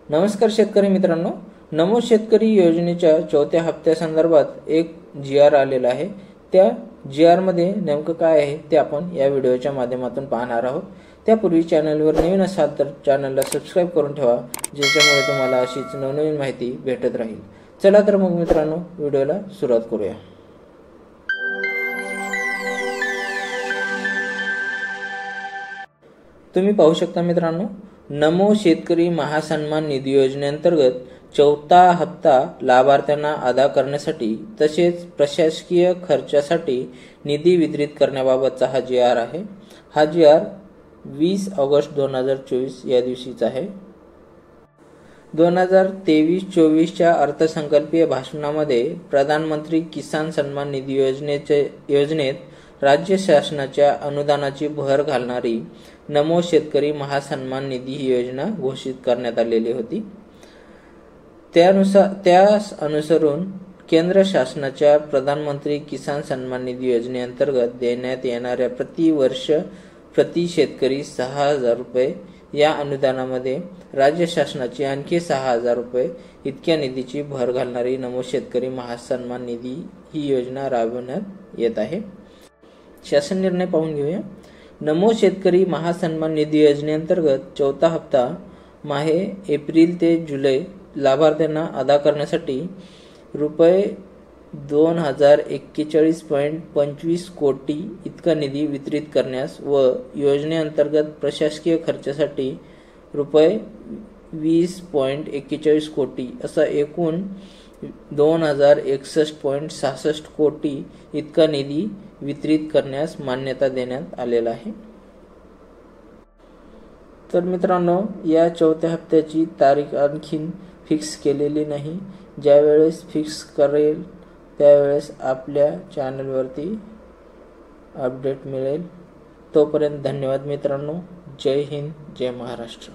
नमस्कार शेतकरी मित्रांनो, नमो शेतकरी योजनेच्या चौथ्या हप्त्यासंदर्भात एक जी.आर. आलेला आहे। त्या जी.आर. मध्ये नेमकं काय आहे ते आपण या व्हिडिओच्या माध्यमातून पाहणार आहोत। त्यापूर्वी चॅनलवर नवीन असाल तर चॅनलला सबस्क्राइब करून ठेवा, ज्याच्यामुळे तुम्हाला अशीच नवनवीन माहिती भेटत राहील। चला तर मग मित्रांनो, व्हिडिओला सुरुवात करूया। तुम्ही पाहू शकता मित्रांनो, नमो शेतकरी महासन्मान निधी योजनेअंतर्गत चौथा हप्ता लाभार्थ्यांना अदा करण्यासाठी तसेच प्रशासकीय खर्चासाठी निधी वितरित करण्याबाबतचा हा जी.आर. आहे। हा जी.आर. 20 ऑगस्ट 2024 या दिवशीचा आहे। 2023-24च्या अर्थसंकल्पीय भाषणामध्ये प्रधानमंत्री किसान सन्मान निधी योजनेत राज्य शासनाच्या अनुदानाची भर घालणारी नमो शेतकरी महासन्मान निधी ही योजना घोषित करण्यात आलेली होती। त्यास अनुसरून केंद्र शासनाच्या प्रधानमंत्री किसान सन्मान निधी योजनेअंतर्गत देण्यात येणाऱ्या प्रतिवर्ष प्रति शेतकरी 6,000 रुपये या अनुदानामध्ये राज्य शासनाची आणखी 6,000 रुपये इतक्या निधीची भर घालणारी नमो शेतकरी महासन्मान निधी ही योजना राबवण्यात येत आहे। शासन निर्णय पाहून घेऊया। नमो शेतकरी महासन्मान निधी योजनेअंतर्गत चौथा हप्ता माहे एप्रिल ते जुलै लाभार्थ्यांना अदा करण्यासाठी रुपये 2041.25 कोटी इतका निधी वितरित करण्यास व योजनेअंतर्गत प्रशासकीय खर्चासाठी रुपये 20.41 कोटी असा एकूण 2061.66 कोटी इतका निधी वितरित करण्यास मान्यता देण्यात आलेला आहे। तर मित्रांनो, या चौथ्या हप्त्याची तारीख आणखीन फिक्स केलेली नाही। ज्यावेळेस फिक्स करेल त्यावेळेस आपल्या चॅनलवरती अपडेट मिळेल। तोपर्यंत धन्यवाद मित्रांनो। जय हिंद, जय महाराष्ट्र।